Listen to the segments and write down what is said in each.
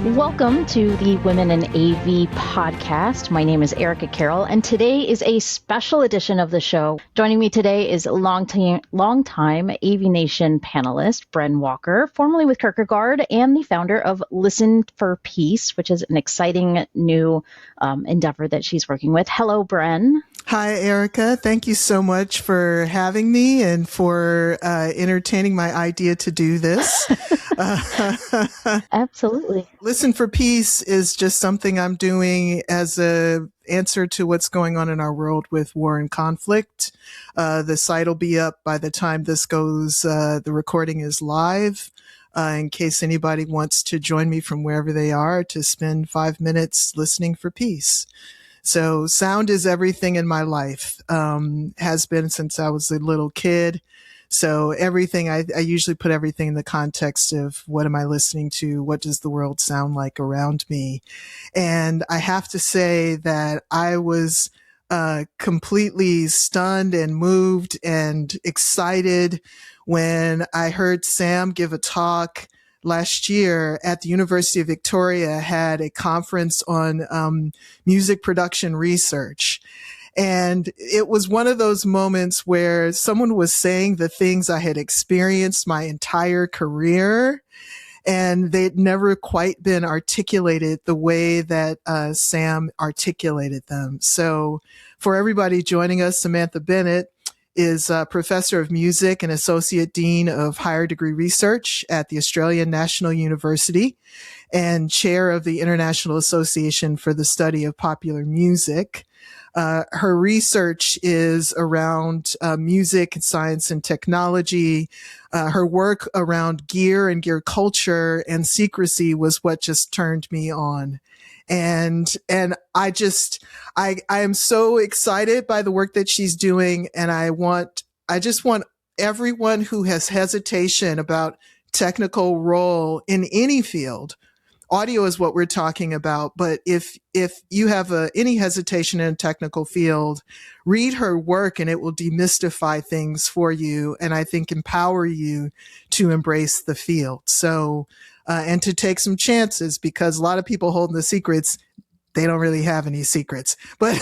Welcome to the Women in AV podcast. My name is Erica Carroll, and today is a special edition of the show. Joining me today is longtime AVNation panelist Bren Walker, formerly with Kierkegaard, and the founder of Listen for Peace, which is an exciting new endeavor that she's working with. Hello, Bren. Hi, Erica. Thank you so much for having me and for entertaining my idea to do this. Absolutely. Listen for Peace is just something I'm doing as a answer to what's going on in our world with war and conflict. The site will be up by the time this goes, the recording is live. In case anybody wants to join me from wherever they are to spend 5 minutes listening for peace. So sound is everything in my life, has been since I was a little kid. So everything, I usually put everything in the context of what am I listening to? What does the world sound like around me? And I have to say that I was completely stunned and moved and excited when I heard Sam give a talk last year at the University of Victoria, had a conference on music production research. And it was one of those moments where someone was saying the things I had experienced my entire career, and they'd never quite been articulated the way that Sam articulated them. So for everybody joining us, Samantha Bennett is a professor of music and associate dean of higher degree research at the Australian National University and chair of the International Association for the Study of Popular Music. Her research is around music, science, and technology. Her work around gear and gear culture and secrecy was what just turned me on. And I am so excited by the work that she's doing. And I just want everyone who has hesitation about technical role in any field. Audio is what we're talking about, but if you have any hesitation in a technical field, read her work and it will demystify things for you and I think empower you to embrace the field. So, and to take some chances, because a lot of people holding the secrets, they don't really have any secrets. But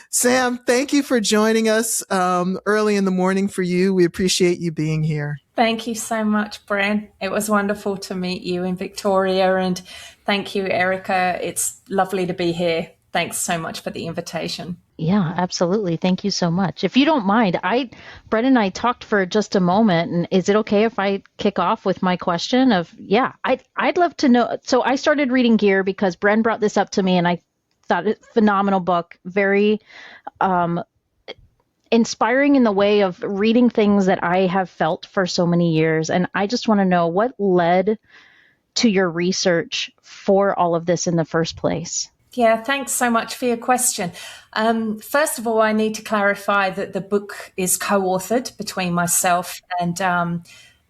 Sam, thank you for joining us early in the morning for you. We appreciate you being here. Thank you so much, Bren. It was wonderful to meet you in Victoria, and thank you, Erica. It's lovely to be here. Thanks so much for the invitation. Yeah, absolutely. Thank you so much. If you don't mind, Bren and I talked for just a moment, and is it okay if I kick off with my question of, I'd love to know. So I started reading Gear because Bren brought this up to me and I thought it phenomenal book, very, inspiring in the way of reading things that I have felt for so many years. And I just want to know what led to your research for all of this in the first place. Yeah, thanks so much for your question. First of all, I need to clarify that the book is co-authored between myself and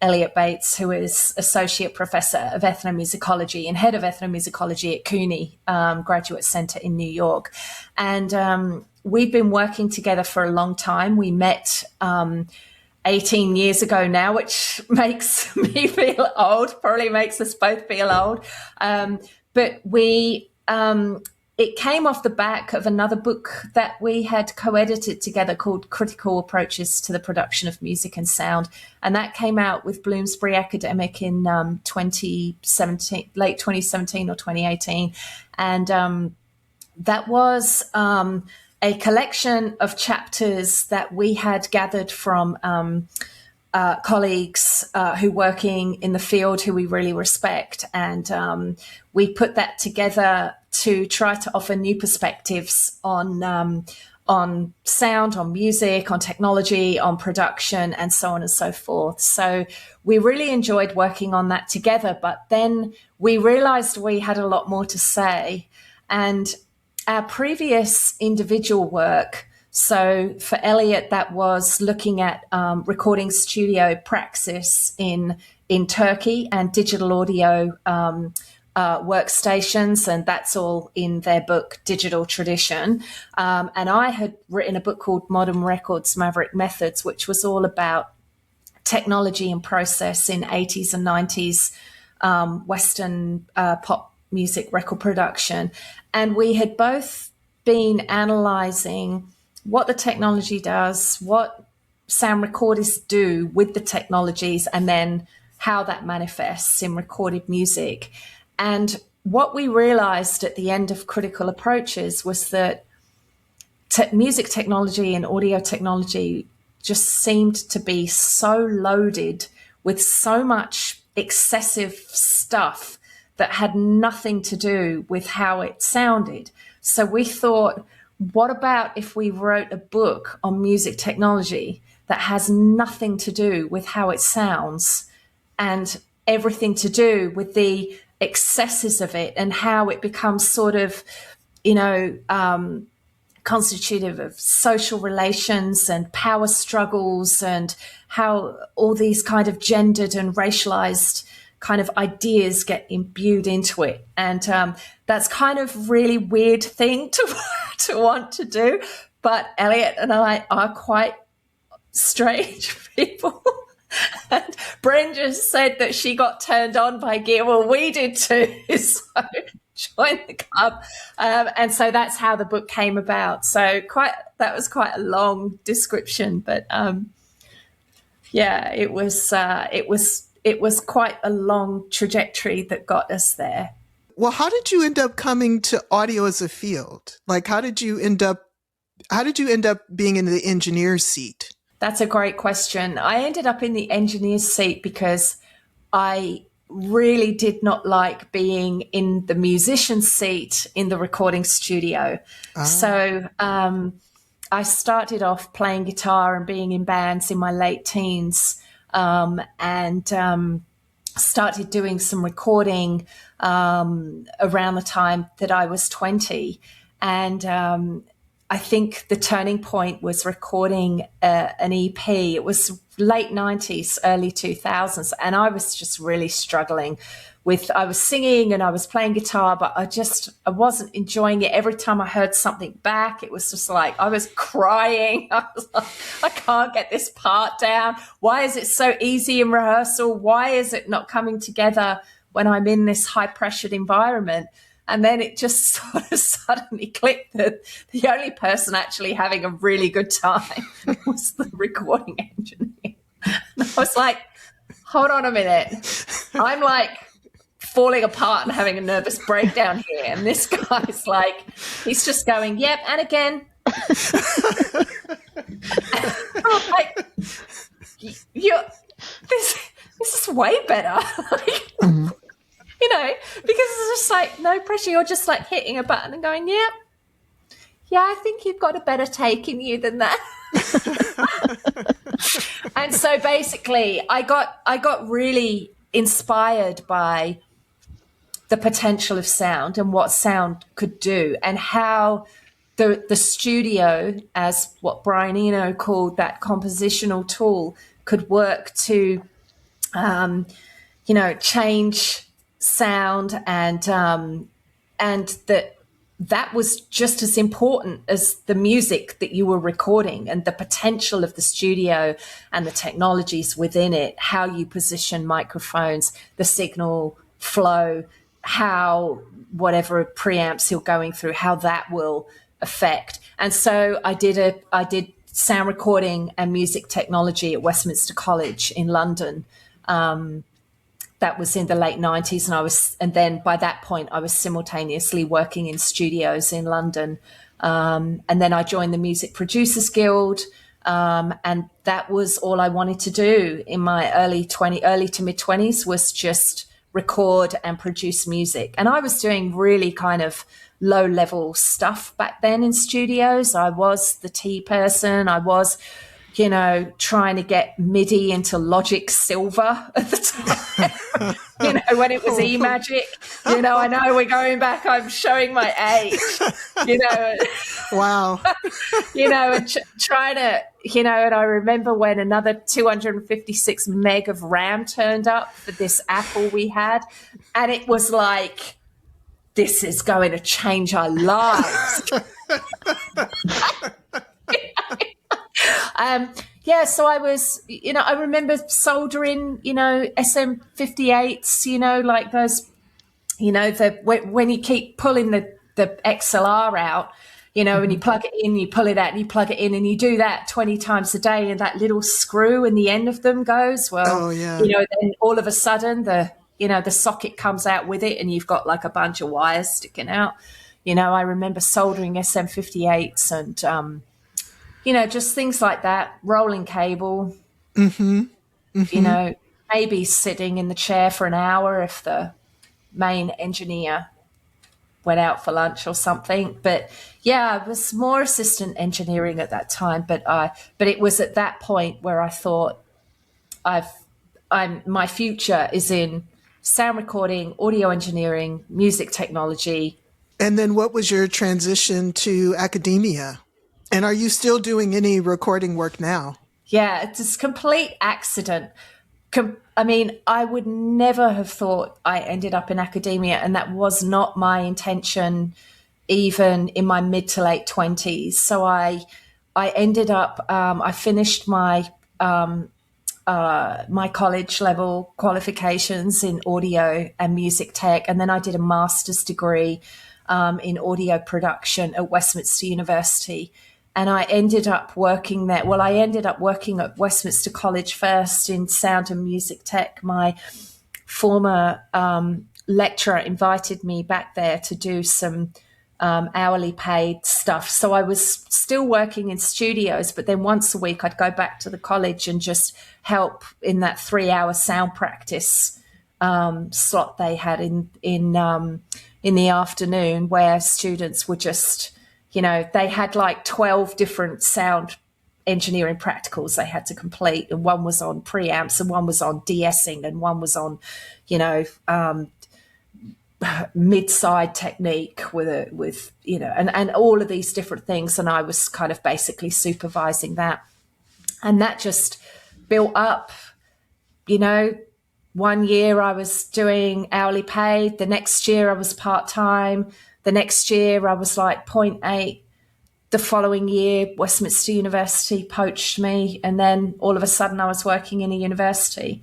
Elliot Bates, who is Associate Professor of Ethnomusicology and Head of Ethnomusicology at CUNY Graduate Center in New York. And we've been working together for a long time. We met 18 years ago now, which makes me feel old, probably makes us both feel old. But it came off the back of another book that we had co-edited together called Critical Approaches to the Production of Music and Sound. And that came out with Bloomsbury Academic in 2017, late 2017 or 2018. And that was a collection of chapters that we had gathered from colleagues who working in the field who we really respect. And we put that together to try to offer new perspectives on sound, on music, on technology, on production, and so on and so forth. So we really enjoyed working on that together, but then we realized we had a lot more to say. And our previous individual work, so for Elliot, that was looking at recording studio praxis in Turkey and digital audio workstations, and that's all in their book, Digital Tradition. And I had written a book called Modern Records, Maverick Methods, which was all about technology and process in 80s and 90s Western pop music record production. And we had both been analysing what the technology does, what sound recordists do with the technologies, and then how that manifests in recorded music. And what we realised at the end of Critical Approaches was that music technology and audio technology just seemed to be so loaded with so much excessive stuff that had nothing to do with how it sounded. So we thought, what about if we wrote a book on music technology that has nothing to do with how it sounds and everything to do with the excesses of it and how it becomes sort of, constitutive of social relations and power struggles and how all these kind of gendered and racialized kind of ideas get imbued into it. And that's kind of really weird thing to want to do. But Elliot and I are quite strange people. And Bren just said that she got turned on by gear. Well, we did too. So join the club. And so that's how the book came about. So that was quite a long description, but it was quite a long trajectory that got us there. Well, how did you end up coming to audio as a field? Like, how did you end up being in the engineer's seat? That's a great question. I ended up in the engineer's seat because I really did not like being in the musician's seat in the recording studio. So I started off playing guitar and being in bands in my late teens, and started doing some recording around the time that I was 20. And I think the turning point was recording an EP. It was late 90s, early 2000s. And I was just really struggling I was singing and I was playing guitar, but I wasn't enjoying it. Every time I heard something back, it was just like, I was crying. I was like, I can't get this part down. Why is it so easy in rehearsal? Why is it not coming together when I'm in this high pressured environment? And then it just sort of suddenly clicked that the only person actually having a really good time was the recording engineer. And I was like, hold on a minute. I'm like falling apart and having a nervous breakdown here. And this guy's like, he's just going, yep, and again. And I'm like, this is way better. Like, because it's just like no pressure. You're just like hitting a button and going, yeah, I think you've got a better take in you than that. And so basically I got really inspired by the potential of sound and what sound could do and how the studio, as what Brian Eno called that compositional tool, could work to, change sound, and that was just as important as the music that you were recording, and the potential of the studio and the technologies within it, how you position microphones, the signal flow, how whatever preamps you're going through, how that will affect. And so I did sound recording and music technology at Westminster College in London. That was in the late 90s, and then by that point I was simultaneously working in studios in London, and then I joined the Music Producers Guild, and that was all I wanted to do in my early to mid 20s, was just record and produce music. And I was doing really kind of low level stuff back then in studios. I was the tea person. I was trying to get MIDI into Logic Silver at the time, when it was eMagic. I know we're going back, I'm showing my age, Wow. And trying to, and I remember when another 256 meg of RAM turned up for this Apple we had, and it was like, this is going to change our lives. Yeah, so I was, I remember soldering, SM58s, like those, when you keep pulling the XLR out, and you plug it in, you pull it out, and you plug it in, and you do that 20 times a day, and that little screw in the end of them goes, well, Oh, yeah. then all of a sudden the socket comes out with it, and you've got like a bunch of wires sticking out. I remember soldering SM58s and, just things like that, rolling cable, maybe sitting in the chair for an hour if the main engineer went out for lunch or something. But yeah, I was more assistant engineering at that time. But it was at that point where I thought my future is in sound recording, audio engineering, music technology. And then what was your transition to academia? And are you still doing any recording work now? Yeah, it's a complete accident. I mean, I would never have thought I ended up in academia, and that was not my intention even in my mid to late 20s. So I ended up, I finished my college level qualifications in audio and music tech, and then I did a master's degree in audio production at Westminster University. And I ended up working there. Well, I ended up working at Westminster College first in sound and music tech. My former lecturer invited me back there to do some hourly paid stuff. So I was still working in studios, but then once a week I'd go back to the college and just help in that 3-hour sound practice slot they had in the afternoon, where students were just, they had like 12 different sound engineering practicals they had to complete, and one was on preamps, and one was on de-essing, and one was on, mid-side technique with and all of these different things. And I was kind of basically supervising that, and that just built up. 1 year I was doing hourly paid, the next year I was part-time, the next year I was like 0.8. The following year, Westminster University poached me, and then all of a sudden I was working in a university.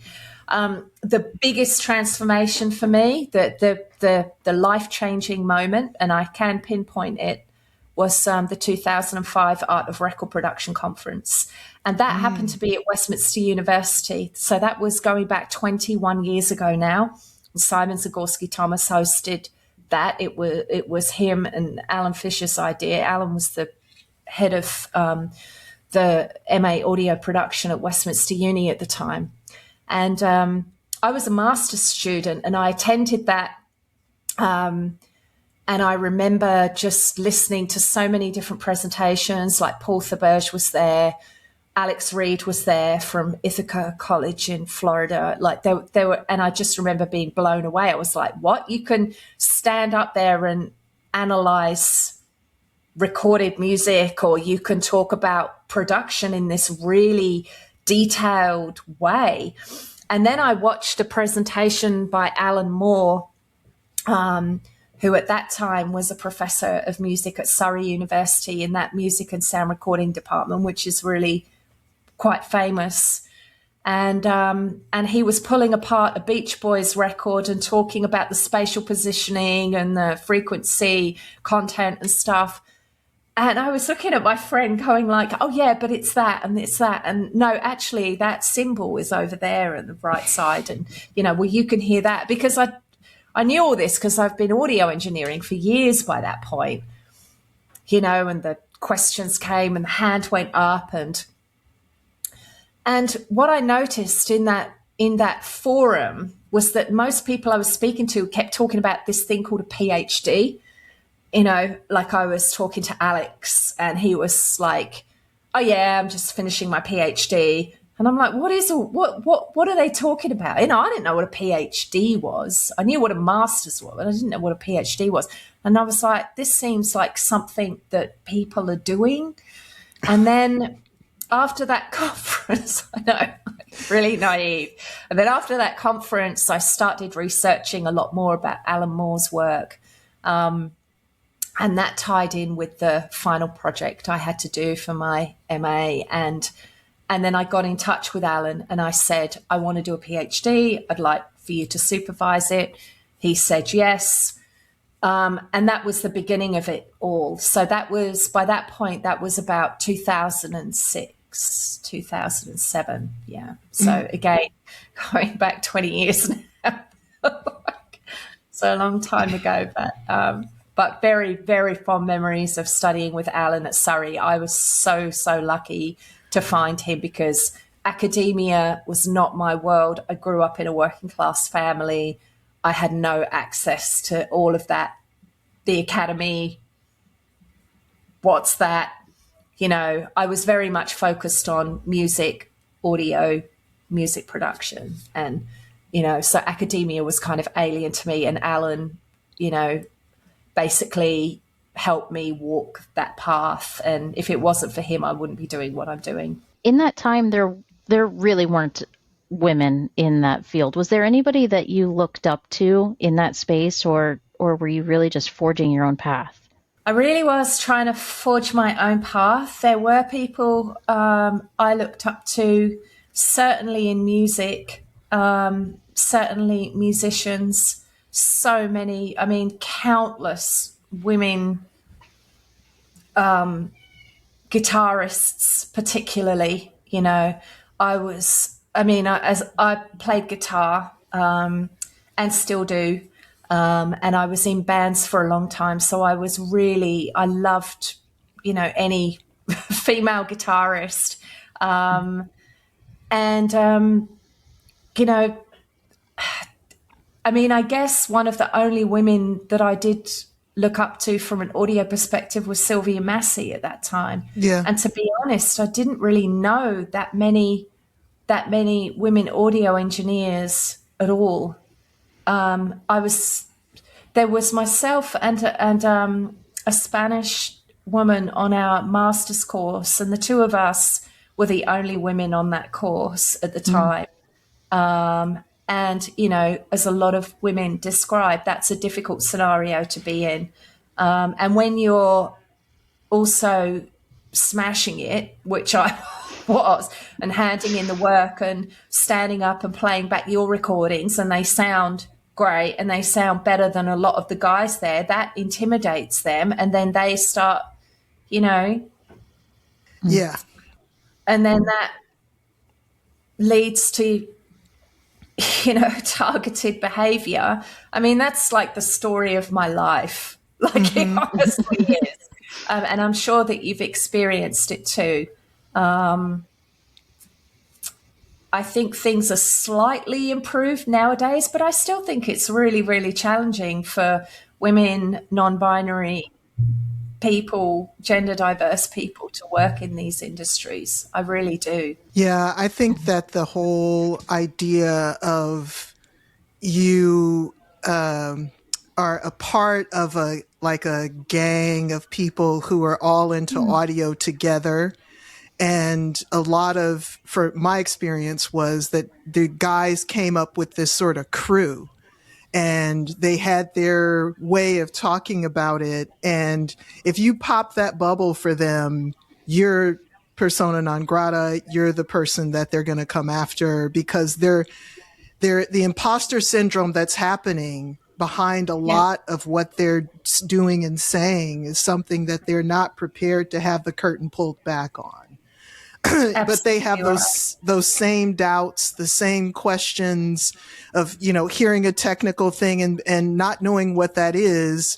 The biggest transformation for me, the life-changing moment, and I can pinpoint it, was the 2005 Art of Record Production Conference. And that happened to be at Westminster University. So that was going back 21 years ago now. Simon Zagorski-Thomas hosted that. It was him and Alan Fisher's idea. Alan was the head of the MA audio production at Westminster Uni at the time. And I was a master's student, and I attended that. And I remember just listening to so many different presentations, like Paul Thaberge was there, Alex Reed was there from Ithaca College in Florida. Like they were, and I just remember being blown away. I was like, what? You can stand up there and analyze recorded music, or you can talk about production in this really detailed way. And then I watched a presentation by Alan Moore, who at that time was a professor of music at Surrey University in that music and sound recording department, which is really quite famous. And he was pulling apart a Beach Boys record and talking about the spatial positioning and the frequency content and stuff. And I was looking at my friend going like, oh, yeah, but it's that and it's that. And no, actually, that symbol is over there on the right side. And, well, you can hear that, because I knew all this because I've been audio engineering for years by that point, and the questions came and the hand went up. And what I noticed in that forum was that most people I was speaking to kept talking about this thing called a PhD. Like I was talking to Alex, and he was like, oh yeah, I'm just finishing my PhD. And I'm like, what are they talking about? I didn't know what a PhD was. I knew what a master's was, but I didn't know what a PhD was. And I was like, this seems like something that people are doing. And then after that conference, I know, really naive. And then after that conference, I started researching a lot more about Alan Moore's work. And that tied in with the final project I had to do for my MA. And And then I got in touch with Alan and I said, I want to do a PhD. I'd like for you to supervise it. He said yes. And that was the beginning of it all. So that was, by that point, that was about 2006, 2007. Yeah. So again, going back 20 years now. So a long time ago, but very, very fond memories of studying with Alan at Surrey. I was so, so lucky to find him because academia was not my world. I grew up in a working class family. I had no access to all of that. The academy, what's that? You know, I was very much focused on music, audio, music production. And, you know, so academia was kind of alien to me. And Alan, you know, basically helped me walk that path. And if it wasn't for him, I wouldn't be doing what I'm doing. In that time, there really weren't women in that field. Was there anybody that you looked up to in that space, or were you really just forging your own path? I really was trying to forge my own path. There were people I looked up to, certainly in music, certainly musicians, so many, I mean, countless women guitarists, particularly, you know. As I played guitar and still do, and I was in bands for a long time. So I loved, you know, any female guitarist. You know, I mean, I guess one of the only women that I did look up to from an audio perspective was Sylvia Massey at that time. Yeah. And to be honest, I didn't really know that many women audio engineers at all. There was myself and a Spanish woman on our master's course, and the two of us were the only women on that course at the time. And, you know, as a lot of women describe, that's a difficult scenario to be in. And when you're also smashing it, which I was, and handing in the work and standing up and playing back your recordings, and they sound great and they sound better than a lot of the guys there, that intimidates them. And then they start, you know. Yeah. And then that leads to, you know, targeted behavior. I mean, that's like the story of my life. Like it honestly is. And I'm sure that you've experienced it too. I think things are slightly improved nowadays, but I still think it's really, really challenging for women, non-binary people, gender diverse people to work in these industries. I really do. Yeah, I think that the whole idea of you are a part of a gang of people who are all into audio together. And a lot of, for my experience, was that the guys came up with this sort of crew, and they had their way of talking about it. And if you pop that bubble for them, you're persona non grata. You're the person that they're going to come after, because they're the imposter syndrome that's happening behind a lot of what they're doing and saying is something that they're not prepared to have the curtain pulled back on. But they have those same doubts, the same questions of, you know, hearing a technical thing and not knowing what that is,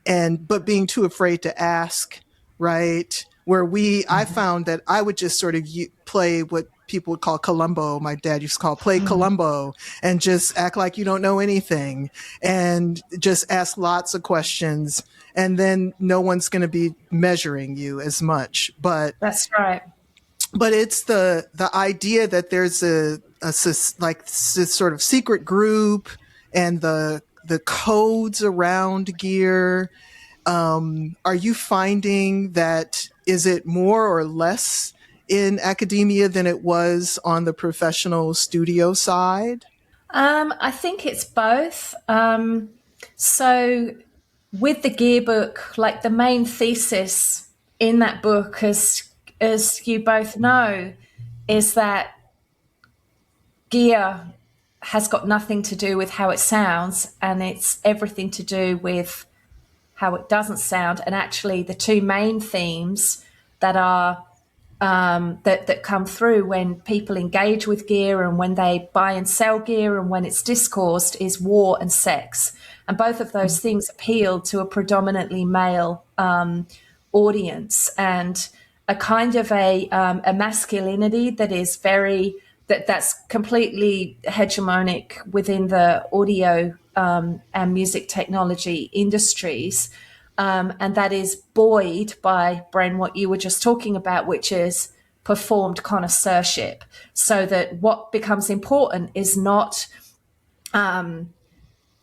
but being too afraid to ask, right? Where I found that I would just sort of play what people would call Columbo. My dad used to call play Columbo, and just act like you don't know anything and just ask lots of questions. And then no one's going to be measuring you as much. But that's right. But it's the idea that there's this sort of secret group, and the codes around gear. Are you finding that, is it more or less in academia than it was on the professional studio side? I think it's both. So with the gear book, like the main thesis in that book, as you both know, is that gear has got nothing to do with how it sounds, and it's everything to do with how it doesn't sound. And actually the two main themes that are that come through when people engage with gear and when they buy and sell gear and when it's discoursed is war and sex. And both of those things appeal to a predominantly male audience, and a kind of a masculinity that is that's completely hegemonic within the audio and music technology industries. And that is buoyed by, Bren, what you were just talking about, which is performed connoisseurship. So that what becomes important is not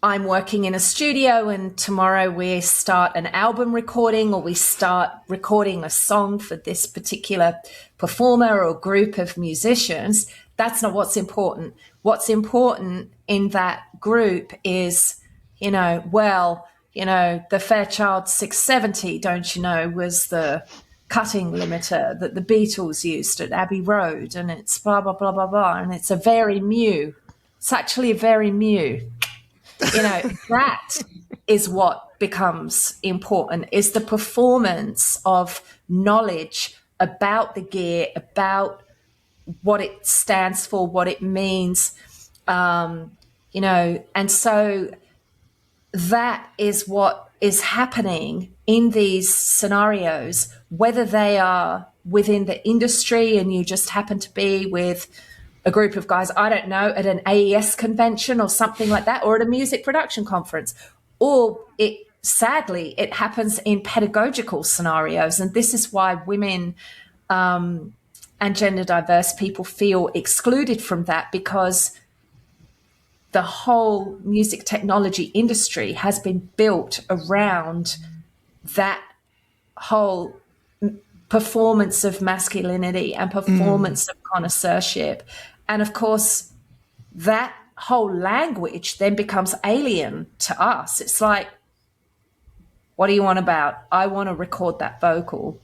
I'm working in a studio and tomorrow we start an album recording or we start recording a song for this particular performer or group of musicians. That's not what's important. What's important in that group is, the Fairchild 670, don't you know, was the cutting limiter that the Beatles used at Abbey Road, and it's blah, blah, blah, blah, blah, and it's a very Mew. It's actually a very Mew. That is what becomes important, is the performance of knowledge about the gear, about what it stands for, what it means, and so that is what is happening in these scenarios, whether they are within the industry and you just happen to be with a group of guys, I don't know, at an AES convention or something like that, or at a music production conference, or sadly, it happens in pedagogical scenarios. And this is why women and gender diverse people feel excluded from that, because the whole music technology industry has been built around that whole performance of masculinity and performance of connoisseurship. And of course, that whole language then becomes alien to us. It's like, what do you want about? I want to record that vocal.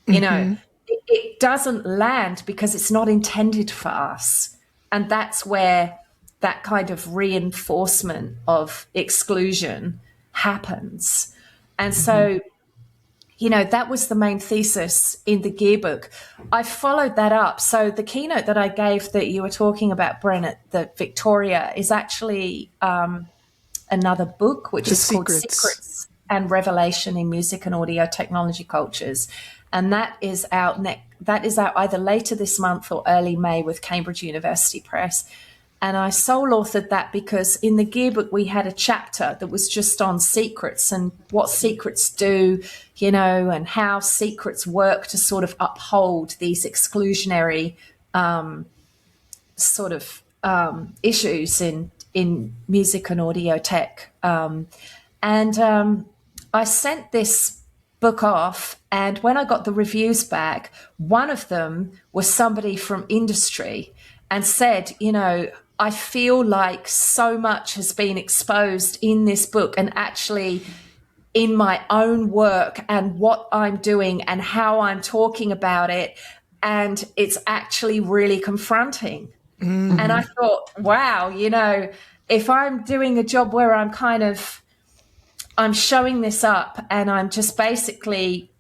It doesn't land because it's not intended for us. And that's where that kind of reinforcement of exclusion happens. And so, that was the main thesis in the gear book. I followed that up. So the keynote that I gave that you were talking about, Bren, at the Victoria, is actually another book, which is called Secrets and Revelation in Music and Audio Technology Cultures. And that is out either later this month or early May with Cambridge University Press. And I sole authored that because in the gear book, we had a chapter that was just on secrets and what secrets do, and how secrets work to sort of uphold these exclusionary issues in music and audio tech. I sent this book off, and when I got the reviews back, one of them was somebody from industry and said, I feel like so much has been exposed in this book, and actually in my own work and what I'm doing and how I'm talking about it. And it's actually really confronting. Mm-hmm. And I thought, wow, if I'm doing a job where I'm showing this up and I'm just basically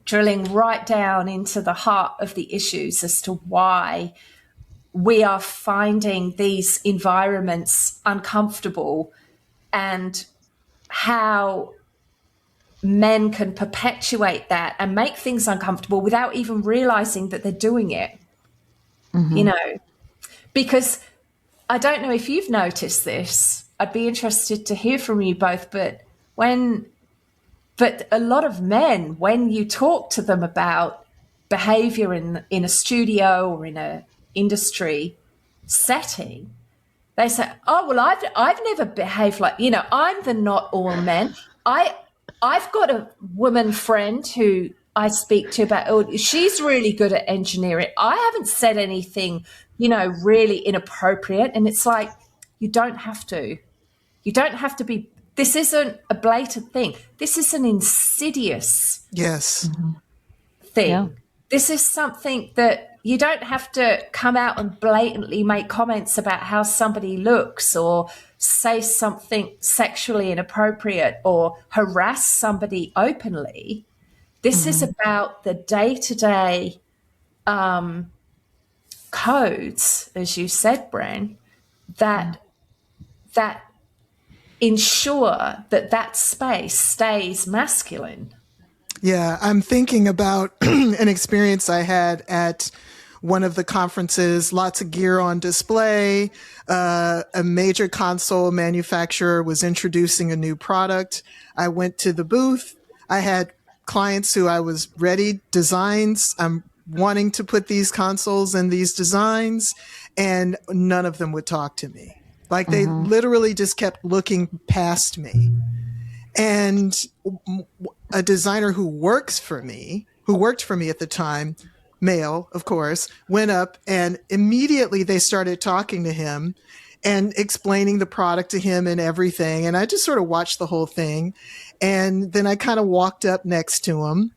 drilling right down into the heart of the issues as to why we are finding these environments uncomfortable and how men can perpetuate that and make things uncomfortable without even realizing that they're doing it, because I don't know if you've noticed this. I'd be interested to hear from you both, but a lot of men, when you talk to them about behavior in a studio or in a industry setting, they say, oh, well, I've never behaved like, I'm the not all men. I've got a woman friend who I speak to about, she's really good at engineering. I haven't said anything, really inappropriate. And it's like, you don't have to be, this isn't a blatant thing. This is an insidious thing. Yeah. This is something that you don't have to come out and blatantly make comments about how somebody looks or say something sexually inappropriate or harass somebody openly. This is about the day-to-day codes, as you said, Bren, that ensure that space stays masculine. Yeah, I'm thinking about an experience I had at one of the conferences, lots of gear on display. A major console manufacturer was introducing a new product. I went to the booth. I had clients who I was ready, designs. I'm wanting to put these consoles in these designs, and none of them would talk to me. Like they literally just kept looking past me. And a designer who worked for me at the time, male, of course, went up and immediately they started talking to him and explaining the product to him and everything. And I just sort of watched the whole thing. And then I kind of walked up next to him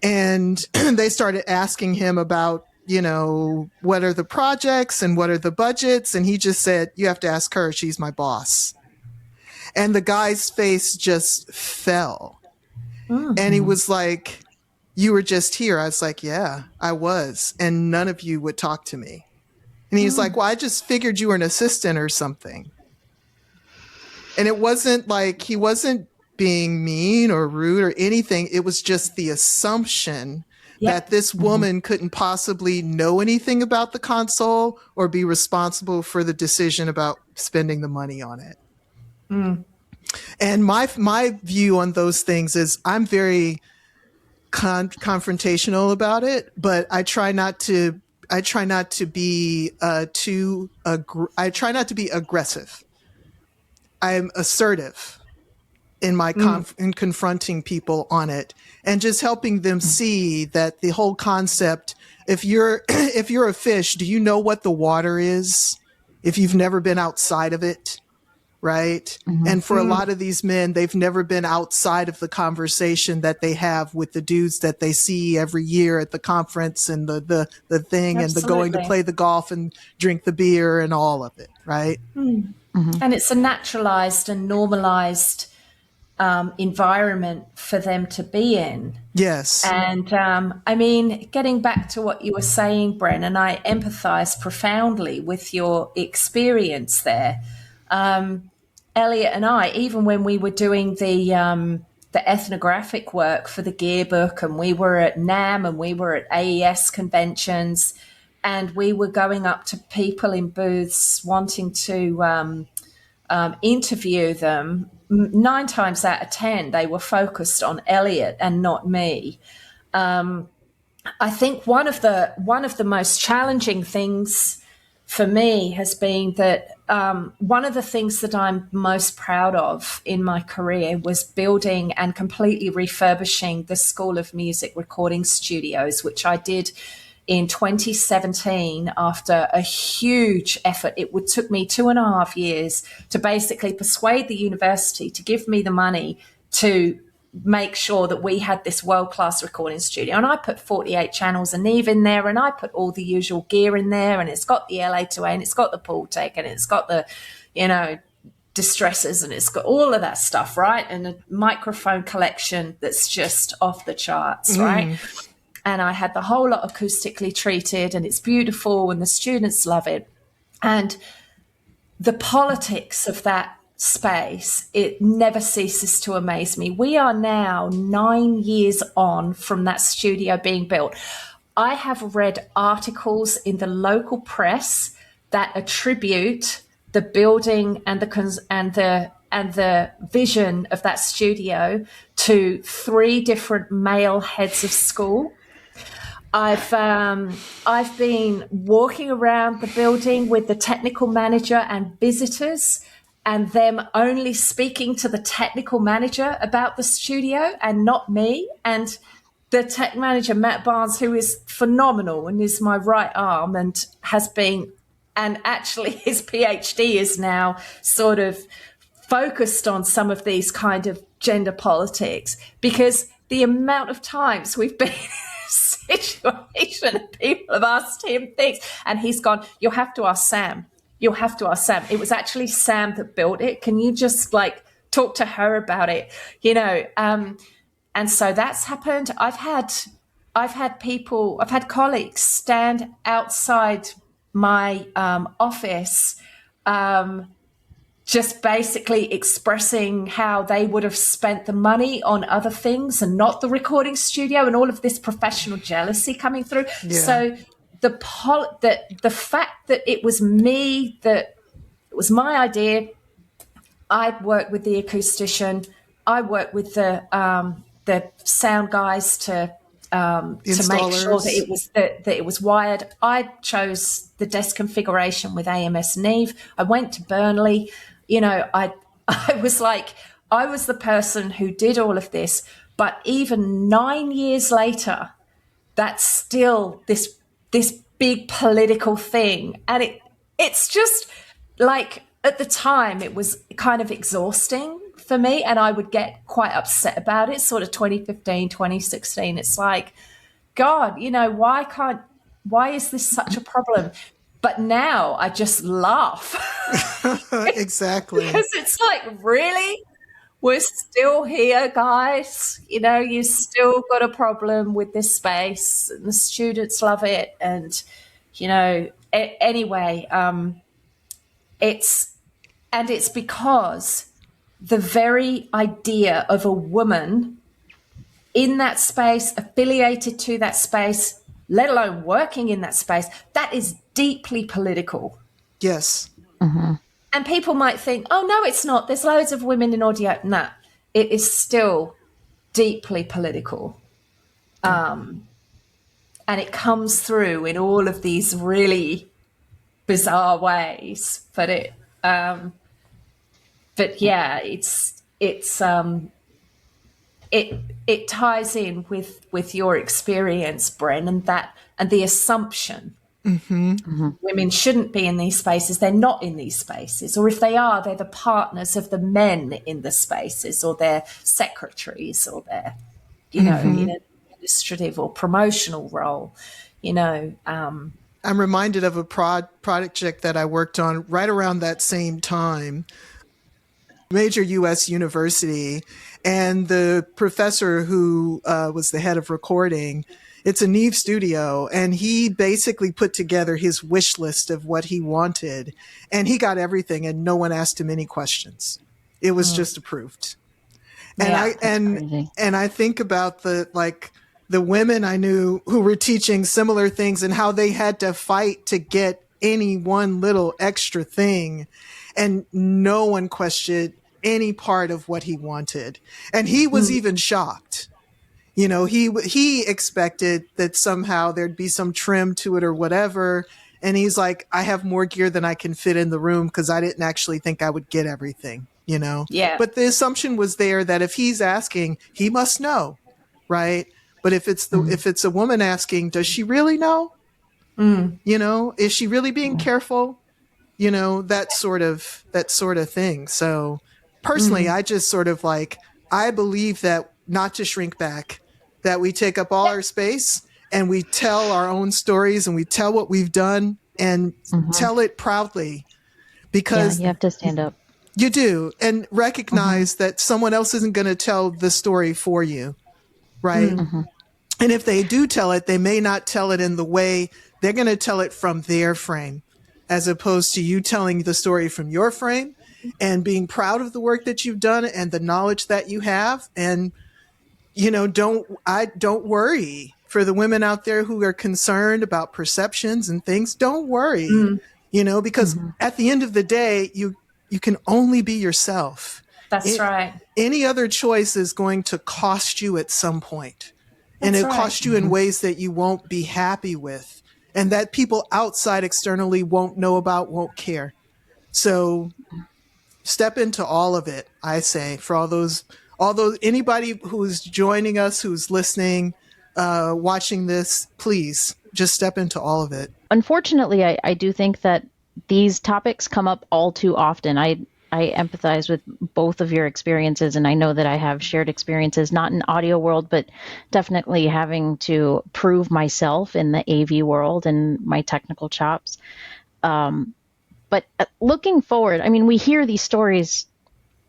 and they started asking him about, you know, what are the projects and what are the budgets? And he just said, you have to ask her. She's my boss. And the guy's face just fell. And he was like, you were just here. I was like, yeah, I was. And none of you would talk to me. And he was like, well, I just figured you were an assistant or something. And it wasn't like he wasn't being mean or rude or anything. It was just the assumption that this woman couldn't possibly know anything about the console or be responsible for the decision about spending the money on it. And my view on those things is I'm very confrontational about it, but I try not to be aggressive. I'm assertive in my in confronting people on it and just helping them see that the whole concept, if you're a fish, do you know what the water is if you've never been outside of it? Right. And for a lot of these men, they've never been outside of the conversation that they have with the dudes that they see every year at the conference and the thing and the going to play the golf and drink the beer and all of it. Right. And it's a naturalized and normalized environment for them to be in. Yes. And I mean, getting back to what you were saying, Bren, and I empathize profoundly with your experience there. Elliot and I, even when we were doing the ethnographic work for the gear book, and we were at NAMM and we were at AES conventions, and we were going up to people in booths wanting to interview them, 9 times out of 10 they were focused on Elliot and not me. I think one of the most challenging things for me has been that one of the things that I'm most proud of in my career was building and completely refurbishing the School of Music recording studios, which I did in 2017 after a huge effort. It took me 2.5 years to basically persuade the university to give me the money to make sure that we had this world-class recording studio. And I put 48 channels of Neve in there, and I put all the usual gear in there, and it's got the LA2A, and it's got the pool tech, and it's got the, distressors, and it's got all of that stuff, right? And a microphone collection that's just off the charts, right? And I had the whole lot acoustically treated, and it's beautiful, and the students love it. And the politics of that space, it never ceases to amaze me. We are now 9 years on from that studio being built. I have read articles in the local press that attribute the building and the vision of that studio to 3 different male heads of school. I've been walking around the building with the technical manager and visitors, and them only speaking to the technical manager about the studio and not me. And the tech manager, Matt Barnes, who is phenomenal and is my right arm and has been, and actually his PhD is now sort of focused on some of these kind of gender politics, because the amount of times we've been situation. And people have asked him things, and he's gone, you'll have to ask Sam. You'll have to ask Sam. It was actually Sam that built it. Can you just like talk to her about it? You know, and so that's happened. I've had colleagues stand outside my office, just basically expressing how they would have spent the money on other things and not the recording studio, and all of this professional jealousy coming through. Yeah. So the fact that it was me, that it was my idea, I worked with the acoustician, I worked with the sound guys to make sure that it was wired. I chose the desk configuration with AMS Neve. I went to Burnley. You know, I was like, I was the person who did all of this. But even 9 years later, that's still this big political thing. And it's just like, at the time, it was kind of exhausting for me, and I would get quite upset about it, sort of 2015, 2016. It's like, God, you know, why is this such a problem? But now I just laugh. Exactly. Because it's like, really? We're still here, guys. You know, you still got a problem with this space, and the students love it. And, you know, anyway, it's because the very idea of a woman in that space, affiliated to that space, let alone working in that space, that is deeply political. Yes. Mm-hmm. And people might think, oh, no, it's not. There's loads of women in audio. Nah, it is still deeply political. And it comes through in all of these really bizarre ways. But yeah, it ties in with your experience, Bren, and the assumption women shouldn't be in these spaces. They're not in these spaces, or if they are, they're the partners of the men in the spaces, or they're secretaries, or they're, you know, in an administrative or promotional role. You know, I'm reminded of a project that I worked on right around that same time. Major U.S. university, and the professor who was the head of recording, it's a Neve studio, and he basically put together his wish list of what he wanted, and he got everything, and no one asked him any questions. It was just approved. And yeah, I think about the women I knew who were teaching similar things, and how they had to fight to get any one little extra thing, and no one questioned any part of what he wanted. And he was even shocked. You know, he expected that somehow there'd be some trim to it or whatever. And he's like, I have more gear than I can fit in the room, because I didn't actually think I would get everything, you know? Yeah. But the assumption was there that if he's asking, he must know, right? But if it's a woman asking, does she really know? You know, is she really being careful? You know, that sort of thing. So personally, I just sort of I believe that not to shrink back, that we take up all our space and we tell our own stories, and we tell what we've done, and tell it proudly, because you have to stand up. You do, and recognize that someone else isn't going to tell the story for you. Right. And if they do tell it, they may not tell it in the way they're going to tell it from their frame, as opposed to you telling the story from your frame and being proud of the work that you've done and the knowledge that you have. And, you know, don't worry for the women out there who are concerned about perceptions and things. Don't worry, you know, because at the end of the day, you can only be yourself. That's right. Any other choice is going to cost you at some point. And it costs you in ways that you won't be happy with, and that people outside externally won't know about, won't care. So step into all of it, I say, for all those, anybody who's joining us, who's listening, watching this, please just step into all of it. Unfortunately, I do think that these topics come up all too often. I empathize with both of your experiences, and I know that I have shared experiences, not in audio world, but definitely having to prove myself in the AV world and my technical chops. But looking forward, I mean, we hear these stories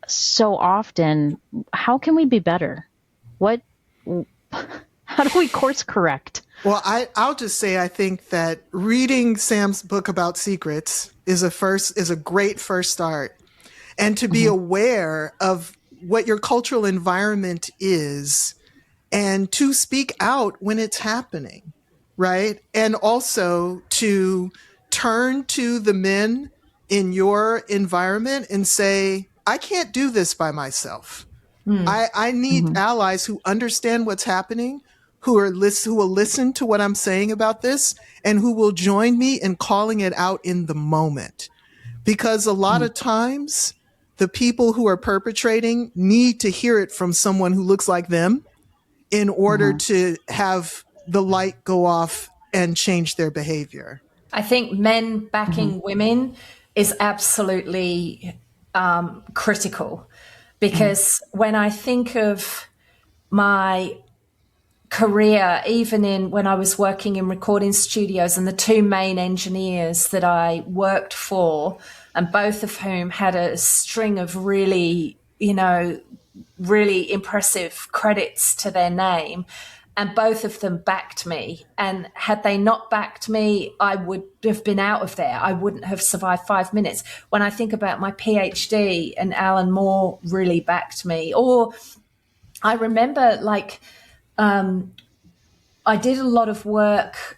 so often. How can we be better? What? How do we course correct? Well, I'll just say I think that reading Sam's book about secrets is a great first start, and to be aware of what your cultural environment is and to speak out when it's happening, right? And also to turn to the men in your environment and say, I can't do this by myself. I need allies who understand what's happening, who will listen to what I'm saying about this, and who will join me in calling it out in the moment. Because a lot of times, the people who are perpetrating need to hear it from someone who looks like them in order to have the light go off and change their behavior. I think men backing women is absolutely critical, because when I think of my career, even when I was working in recording studios, and the two main engineers that I worked for, and both of whom had a string of really, really impressive credits to their name, and both of them backed me. And had they not backed me, I would have been out of there. I wouldn't have survived 5 minutes. When I think about my PhD, and Alan Moore really backed me. Or I remember, I did a lot of work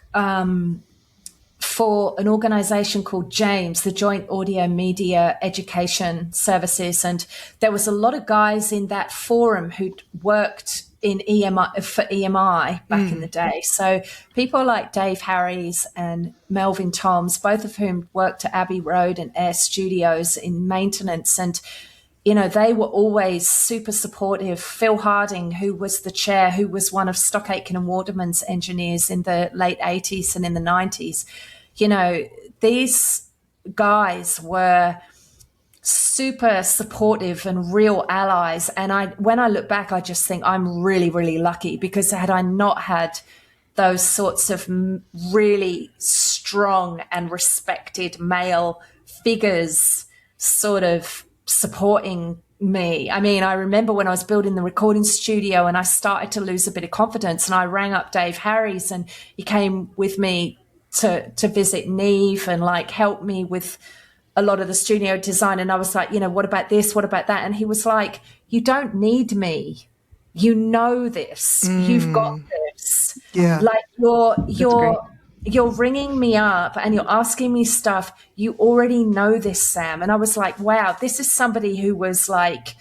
for an organization called JAMES, the Joint Audio Media Education Services. And there was a lot of guys in that forum who'd worked in EMI back in the day. So people like Dave Harries and Melvin Toms, both of whom worked at Abbey Road and Air Studios in maintenance. And they were always super supportive. Phil Harding, who was the chair, who was one of Stock Aitken and Waterman's engineers in the late 80s and in the 90s, these guys were super supportive and real allies. And when I look back, I just think I'm really, really lucky, because had I not had those sorts of really strong and respected male figures sort of supporting me. I mean, I remember when I was building the recording studio and I started to lose a bit of confidence, and I rang up Dave Harries, and he came with me to visit Neve and help me with a lot of the studio design. And I was like, what about this? What about that? And he was like, you don't need me. You know this. You've got this. Yeah. You're ringing me up and you're asking me stuff. You already know this, Sam. And I was like, wow, this is somebody who was he's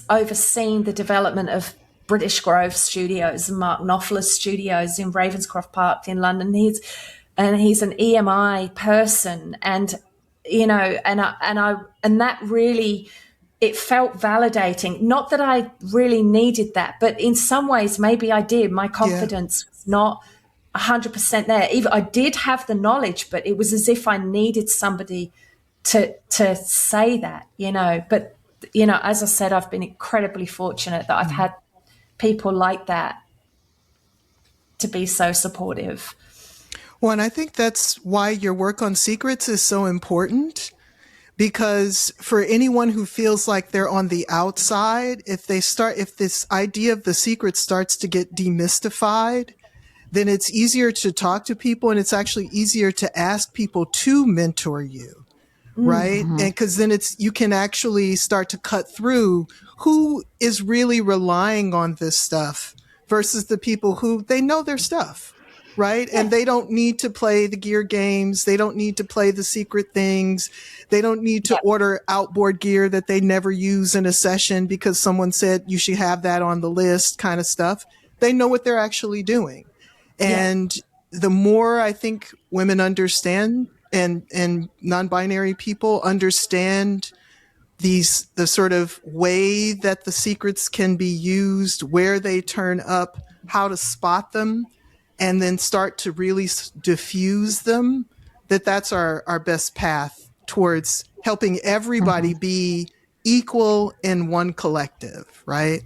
overseen the development of British Grove Studios and Mark Knopfler's studios in Ravenscroft Park in London. He's an EMI person, and that really, it felt validating. Not that I really needed that, but in some ways, maybe I did. My confidence was not 100% there. I did have the knowledge, but it was as if I needed somebody to say that, But, as I said, I've been incredibly fortunate that I've had people like that to be so supportive. Well, and I think that's why your work on secrets is so important, because for anyone who feels like they're on the outside, if this idea of the secret starts to get demystified, then it's easier to talk to people, and it's actually easier to ask people to mentor you. Right. And because then you can actually start to cut through who is really relying on this stuff versus the people who they know their stuff. Right. And they don't need to play the gear games. They don't need to play the secret things. They don't need to order outboard gear that they never use in a session because someone said you should have that on the list, kind of stuff. They know what they're actually doing. And the more I think women understand and non-binary people understand the sort of way that the secrets can be used, where they turn up, how to spot them, and then start to really diffuse them, that's our best path towards helping everybody be equal in one collective, right?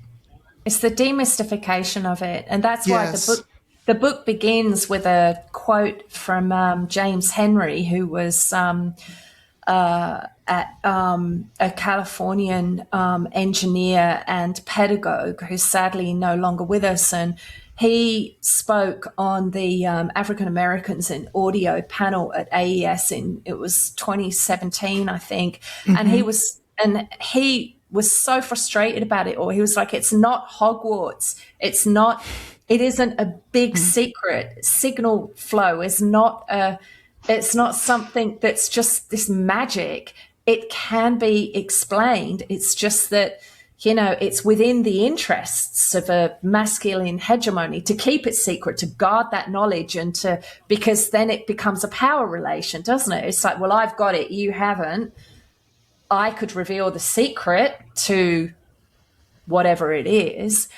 It's the demystification of it, and that's why Yes. the book begins with a quote from James Henry, who was a Californian engineer and pedagogue who's sadly no longer with us. And he spoke on the African Americans in audio panel at AES it was 2017, I think. And he was so frustrated about it all. He was like, it's not Hogwarts. It isn't a big secret. Signal flow is it's not something that's just this magic. It can be explained. It's just that, it's within the interests of a masculine hegemony to keep it secret, to guard that knowledge, because then it becomes a power relation, doesn't it? It's like, well, I've got it, you haven't. I could reveal the secret to whatever it is.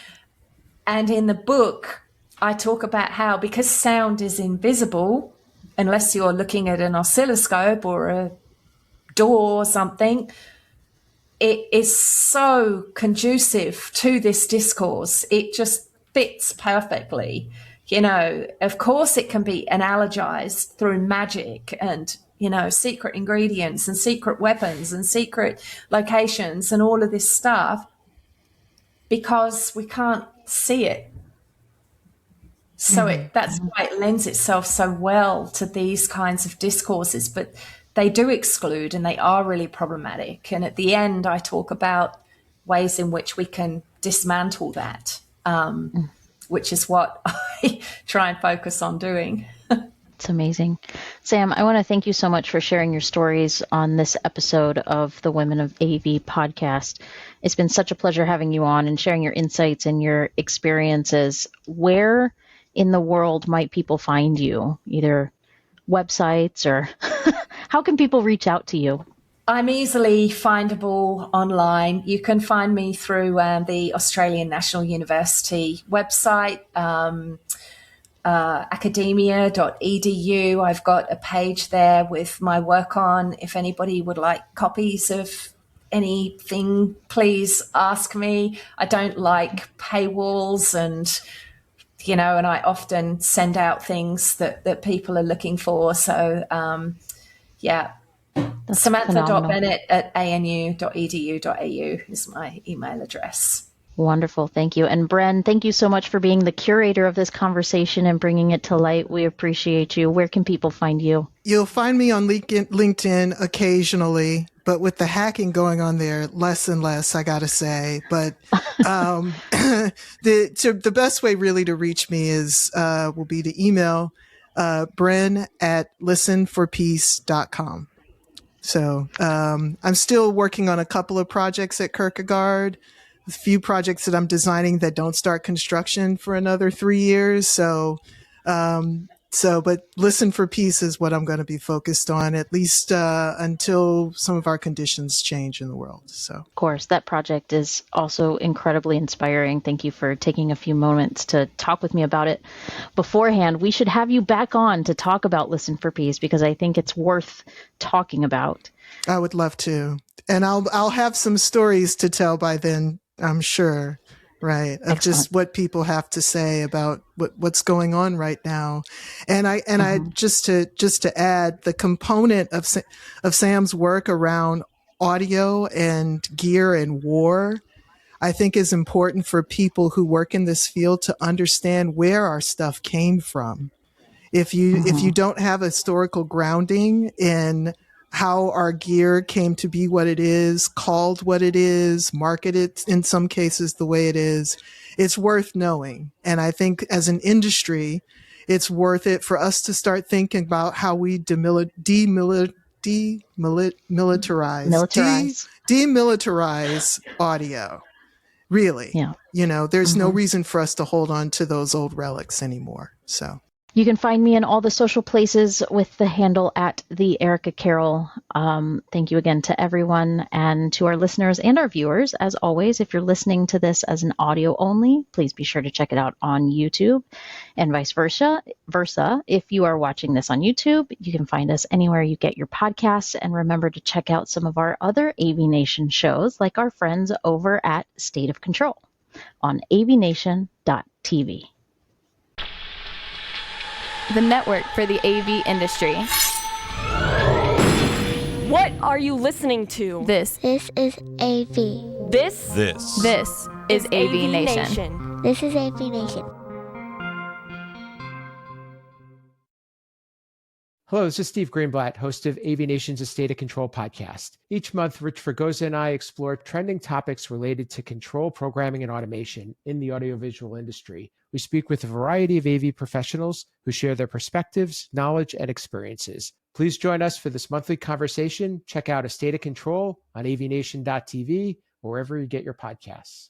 And in the book, I talk about how, because sound is invisible, unless you're looking at an oscilloscope or a door or something, it is so conducive to this discourse. It just fits perfectly. Of course it can be analogized through magic and, secret ingredients and secret weapons and secret locations and all of this stuff, because we can't see it. So that's why it lends itself so well to these kinds of discourses, but they do exclude and they are really problematic. And at the end, I talk about ways in which we can dismantle that, which is what I try and focus on doing. It's amazing. Sam, I want to thank you so much for sharing your stories on this episode of the Women of AV podcast. It's been such a pleasure having you on and sharing your insights and your experiences. Where in the world might people find you? Either websites or how can people reach out to you? I'm easily findable online. You can find me through the Australian National University website, academia.edu. I've got a page there with my work on. If anybody would like copies of anything, please ask me. I don't like paywalls and I often send out things that people are looking for. So, Samantha.Bennett at anu.edu.au is my email address. Wonderful. Thank you. And Bren, thank you so much for being the curator of this conversation and bringing it to light. We appreciate you. Where can people find you? You'll find me on LinkedIn occasionally, but with the hacking going on there, less and less, I got to say. But the best way really to reach me will be to email Bren at listenforpeace.com. So I'm still working on a couple of projects at Kierkegaard, a few projects that I'm designing that don't start construction for another 3 years. But Listen for Peace is what I'm going to be focused on, at least until some of our conditions change in the world. So, of course, that project is also incredibly inspiring. Thank you for taking a few moments to talk with me about it beforehand. We should have you back on to talk about Listen for Peace, because I think it's worth talking about. I would love to. And I'll have some stories to tell by then, I'm sure. Right. Of Excellent. Just what people have to say about what's going on right now. And I just to add, the component of Sam's work around audio and gear and war, I think is important for people who work in this field to understand where our stuff came from. If you don't have a historical grounding in how our gear came to be what it is, called what it is, marketed in some cases the way it is, it's worth knowing. And I think as an industry, it's worth it for us to start thinking about how we demilitarize audio. Really. Yeah. There's no reason for us to hold on to those old relics anymore. So. You can find me in all the social places with the handle at the Erica Carroll. Thank you again to everyone and to our listeners and our viewers. As always, if you're listening to this as an audio only, please be sure to check it out on YouTube and vice versa. If you are watching this on YouTube, you can find us anywhere you get your podcasts. And remember to check out some of our other AVNation shows, like our friends over at State of Control on AVNation.tv. The network for the AV industry. What are you listening to? This is AV. This is AVNation. This is AVNation. Hello, this is Steve Greenblatt, host of AVNation's State of Control podcast. Each month, Rich Fregosa and I explore trending topics related to control, programming, and automation in the audiovisual industry. We speak with a variety of AV professionals who share their perspectives, knowledge, and experiences. Please join us for this monthly conversation. Check out A State of Control on avnation.tv or wherever you get your podcasts.